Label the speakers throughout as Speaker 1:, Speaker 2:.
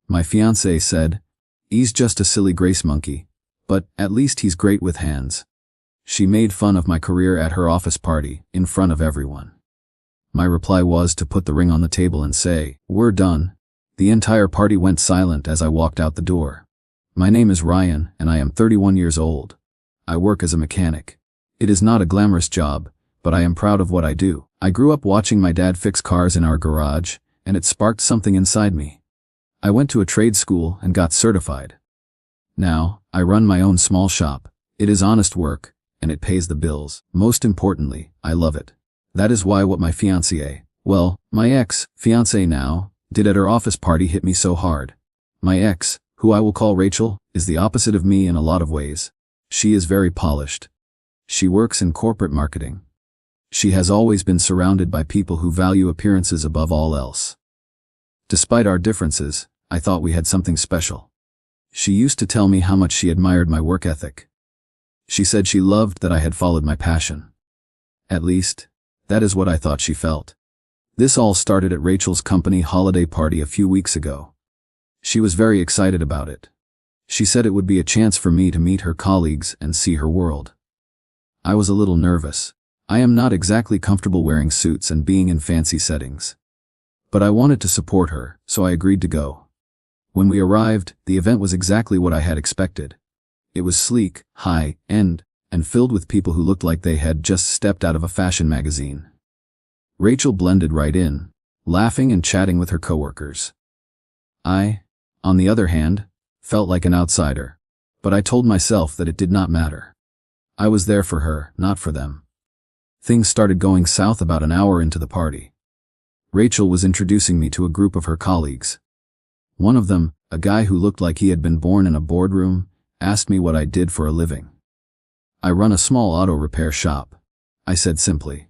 Speaker 1: My fiancée said, "He's just a silly grace monkey, but at least he's great with hands." She made fun of my career at her office party, in front of everyone. My reply was to put the ring on the table and say, "We're done." The entire party went silent as I walked out the door. My name is Ryan, and I am 31 years old. I work as a mechanic. It is not a glamorous job, but I am proud of what I do. I grew up watching my dad fix cars in our garage, and it sparked something inside me. I went to a trade school and got certified. Now, I run my own small shop. It is honest work, and it pays the bills. Most importantly, I love it. That is why what my fiancée, well, my ex-fiancée now, did at her office party hit me so hard. My ex, who I will call Rachel, is the opposite of me in a lot of ways. She is very polished. She works in corporate marketing. She has always been surrounded by people who value appearances above all else. Despite our differences, I thought we had something special. She used to tell me how much she admired my work ethic. She said she loved that I had followed my passion. At least, that is what I thought she felt. This all started at Rachel's company holiday party a few weeks ago. She was very excited about it. She said it would be a chance for me to meet her colleagues and see her world. I was a little nervous. I am not exactly comfortable wearing suits and being in fancy settings. But I wanted to support her, so I agreed to go. When we arrived, the event was exactly what I had expected. It was sleek, high-end, and filled with people who looked like they had just stepped out of a fashion magazine. Rachel blended right in, laughing and chatting with her coworkers. I, on the other hand, felt like an outsider, but I told myself that it did not matter. I was there for her, not for them. Things started going south about an hour into the party. Rachel was introducing me to a group of her colleagues. One of them, a guy who looked like he had been born in a boardroom, asked me what I did for a living. "I run a small auto repair shop," I said simply.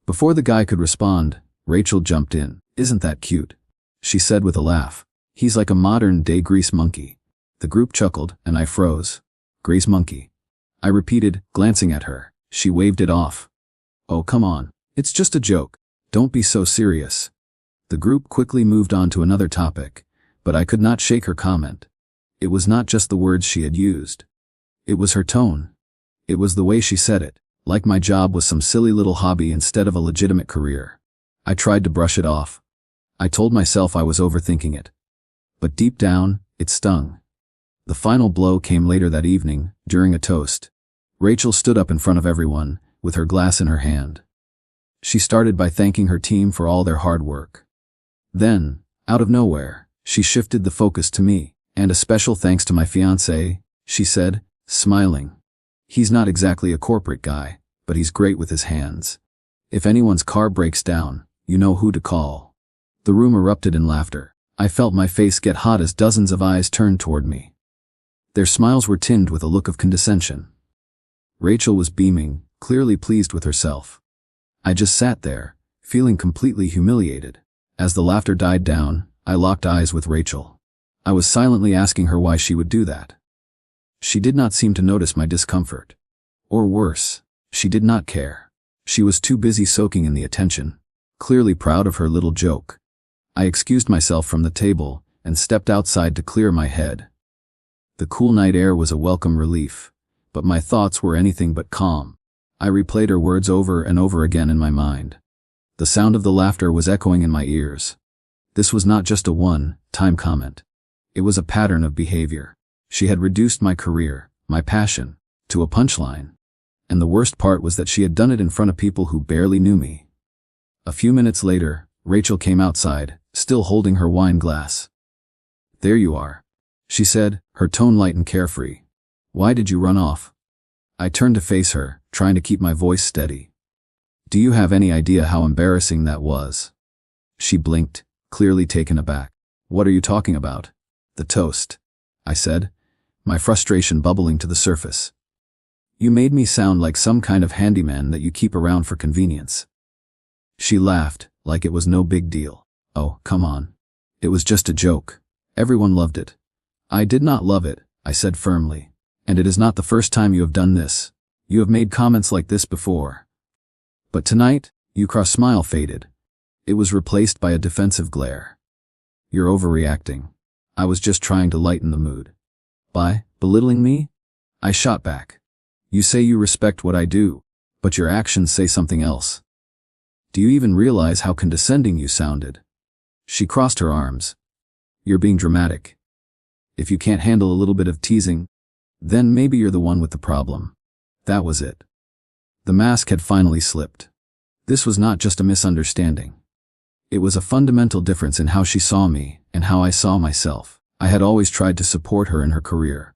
Speaker 1: Before the guy could respond, Rachel jumped in. "Isn't that cute?" she said with a laugh. "He's like a modern-day grease monkey." The group chuckled, and I froze. "Grease monkey?" I repeated, glancing at her. She waved it off. "Oh, come on. It's just a joke. Don't be so serious." The group quickly moved on to another topic, but I could not shake her comment. It was not just the words she had used. It was her tone. It was the way she said it, like my job was some silly little hobby instead of a legitimate career. I tried to brush it off. I told myself I was overthinking it. But deep down, it stung. The final blow came later that evening, during a toast. Rachel stood up in front of everyone, with her glass in her hand. She started by thanking her team for all their hard work. Then, out of nowhere, she shifted the focus to me. "And a special thanks to my fiancé," she said, smiling. "He's not exactly a corporate guy, but he's great with his hands. If anyone's car breaks down, you know who to call." The room erupted in laughter. I felt my face get hot as dozens of eyes turned toward me. Their smiles were tinged with a look of condescension. Rachel was beaming, clearly pleased with herself. I just sat there, feeling completely humiliated. As the laughter died down, I locked eyes with Rachel. I was silently asking her why she would do that. She did not seem to notice my discomfort. Or worse, she did not care. She was too busy soaking in the attention, clearly proud of her little joke. I excused myself from the table and stepped outside to clear my head. The cool night air was a welcome relief, but my thoughts were anything but calm. I replayed her words over and over again in my mind. The sound of the laughter was echoing in my ears. This was not just a one-time comment. It was a pattern of behavior. She had reduced my career, my passion, to a punchline. And the worst part was that she had done it in front of people who barely knew me. A few minutes later, Rachel came outside, still holding her wine glass. "There you are," she said, her tone light and carefree. "Why did you run off?" I turned to face her, trying to keep my voice steady. "Do you have any idea how embarrassing that was?" She blinked, clearly taken aback. "What are you talking about?" "The toast," I said, my frustration bubbling to the surface. "You made me sound like some kind of handyman that you keep around for convenience." She laughed, like it was no big deal. "Oh, come on. It was just a joke. Everyone loved it." "I did not love it," I said firmly. "And it is not the first time you have done this. You have made comments like this before." But tonight, Ukra's smile faded. It was replaced by a defensive glare. "You're overreacting." I was just trying to lighten the mood. By belittling me? I shot back. You say you respect what I do, but your actions say something else. Do you even realize how condescending you sounded? She crossed her arms. You're being dramatic. If you can't handle a little bit of teasing, then maybe you're the one with the problem. That was it. The mask had finally slipped. This was not just a misunderstanding. It was a fundamental difference in how she saw me and how I saw myself. I had always tried to support her in her career,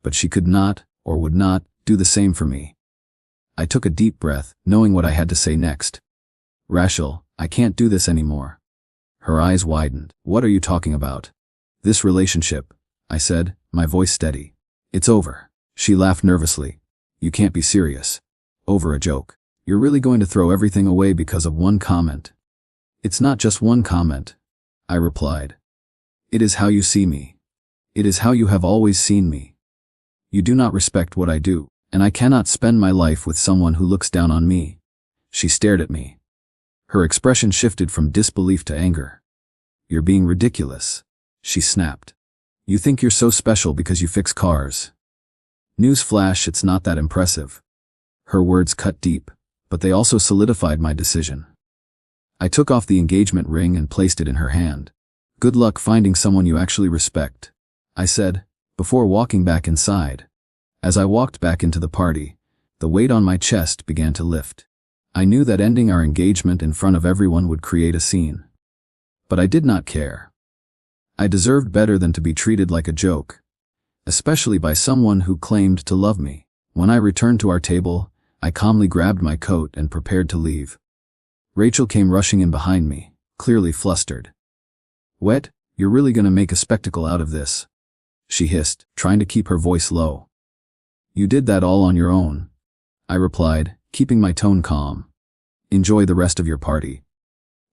Speaker 1: but she could not, or would not, do the same for me. I took a deep breath, knowing what I had to say next. Rachel, I can't do this anymore. Her eyes widened. What are you talking about? This relationship, I said, my voice steady. It's over. She laughed nervously. You can't be serious. Over a joke. You're really going to throw everything away because of one comment? It's not just one comment, I replied. It is how you see me. It is how you have always seen me. You do not respect what I do, and I cannot spend my life with someone who looks down on me. She stared at me. Her expression shifted from disbelief to anger. You're being ridiculous, she snapped. You think you're so special because you fix cars. Newsflash, it's not that impressive. Her words cut deep, but they also solidified my decision. I took off the engagement ring and placed it in her hand. Good luck finding someone you actually respect, I said, before walking back inside. As I walked back into the party, the weight on my chest began to lift. I knew that ending our engagement in front of everyone would create a scene. But I did not care. I deserved better than to be treated like a joke, especially by someone who claimed to love me. When I returned to our table, I calmly grabbed my coat and prepared to leave. Rachel came rushing in behind me, clearly flustered. What? You're really gonna make a spectacle out of this? She hissed, trying to keep her voice low. You did that all on your own, I replied, keeping my tone calm. Enjoy the rest of your party.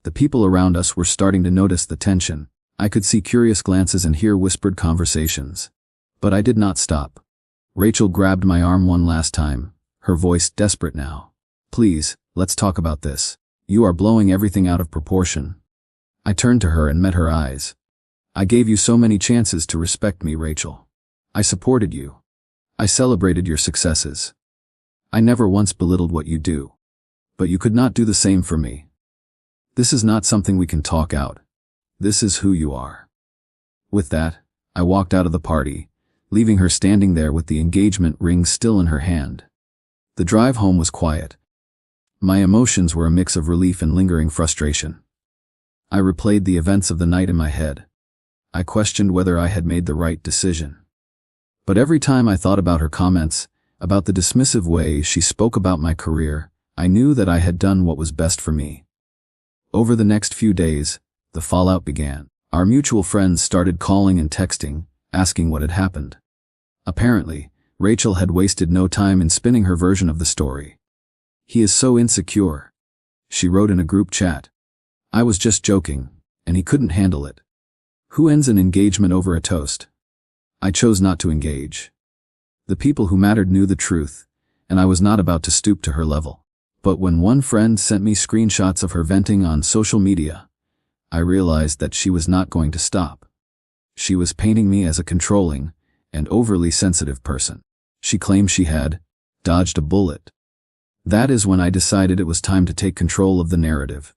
Speaker 1: The people around us were starting to notice the tension. I could see curious glances and hear whispered conversations. But I did not stop. Rachel grabbed my arm one last time, her voice desperate now. Please, let's talk about this. You are blowing everything out of proportion. I turned to her and met her eyes. I gave you so many chances to respect me, Rachel. I supported you. I celebrated your successes. I never once belittled what you do. But you could not do the same for me. This is not something we can talk out. This is who you are. With that, I walked out of the party, leaving her standing there with the engagement ring still in her hand. The drive home was quiet. My emotions were a mix of relief and lingering frustration. I replayed the events of the night in my head. I questioned whether I had made the right decision. But every time I thought about her comments, about the dismissive way she spoke about my career, I knew that I had done what was best for me. Over the next few days, the fallout began. Our mutual friends started calling and texting, asking what had happened. Apparently, Rachel had wasted no time in spinning her version of the story. He is so insecure, she wrote in a group chat. I was just joking, and he couldn't handle it. Who ends an engagement over a toast? I chose not to engage. The people who mattered knew the truth, and I was not about to stoop to her level. But when one friend sent me screenshots of her venting on social media, I realized that she was not going to stop. She was painting me as a controlling and overly sensitive person. She claimed she had dodged a bullet. That is when I decided it was time to take control of the narrative.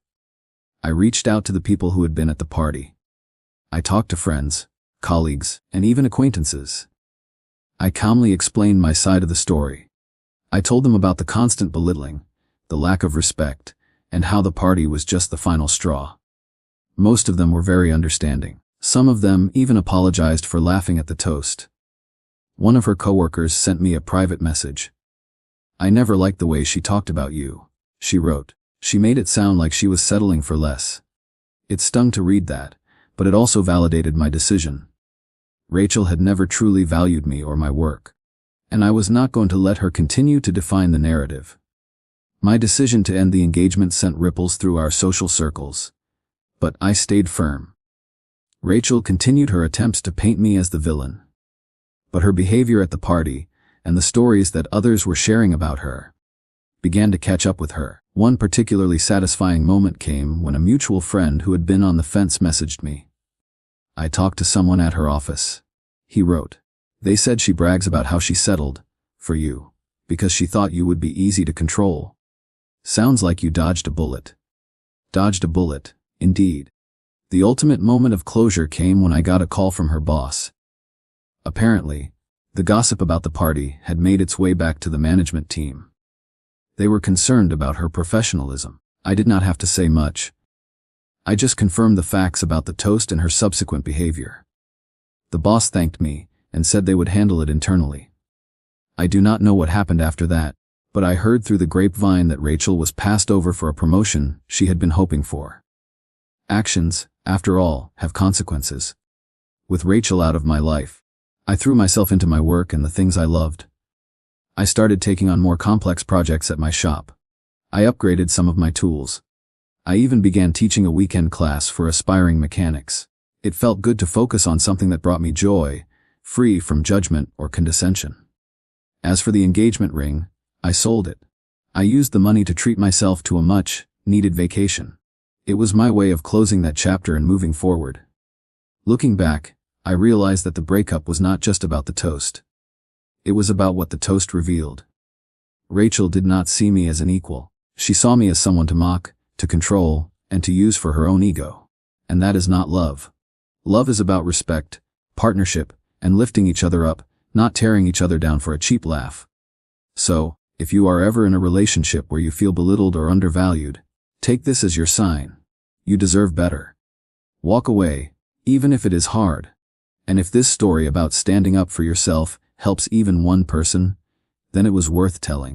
Speaker 1: I reached out to the people who had been at the party. I talked to friends, colleagues, and even acquaintances. I calmly explained my side of the story. I told them about the constant belittling, the lack of respect, and how the party was just the final straw. Most of them were very understanding. Some of them even apologized for laughing at the toast. One of her coworkers sent me a private message. I never liked the way she talked about you, she wrote. She made it sound like she was settling for less. It stung to read that, but it also validated my decision. Rachel had never truly valued me or my work, and I was not going to let her continue to define the narrative. My decision to end the engagement sent ripples through our social circles, but I stayed firm. Rachel continued her attempts to paint me as the villain. But her behavior at the party, and the stories that others were sharing about her, began to catch up with her. One particularly satisfying moment came when a mutual friend who had been on the fence messaged me. I talked to someone at her office. He wrote. They said she brags about how she settled for you because she thought you would be easy to control. Sounds like you dodged a bullet. Dodged a bullet, indeed. The ultimate moment of closure came when I got a call from her boss. Apparently, the gossip about the party had made its way back to the management team. They were concerned about her professionalism. I did not have to say much. I just confirmed the facts about the toast and her subsequent behavior. The boss thanked me and said they would handle it internally. I do not know what happened after that, but I heard through the grapevine that Rachel was passed over for a promotion she had been hoping for. Actions, after all, have consequences. With Rachel out of my life, I threw myself into my work and the things I loved. I started taking on more complex projects at my shop. I upgraded some of my tools. I even began teaching a weekend class for aspiring mechanics. It felt good to focus on something that brought me joy, free from judgment or condescension. As for the engagement ring, I sold it. I used the money to treat myself to a much-needed vacation. It was my way of closing that chapter and moving forward. Looking back, I realized that the breakup was not just about the toast. It was about what the toast revealed. Rachel did not see me as an equal. She saw me as someone to mock, to control, and to use for her own ego. And that is not love. Love is about respect, partnership, and lifting each other up, not tearing each other down for a cheap laugh. So, if you are ever in a relationship where you feel belittled or undervalued, take this as your sign. You deserve better. Walk away, even if it is hard. And if this story about standing up for yourself helps even one person, then it was worth telling.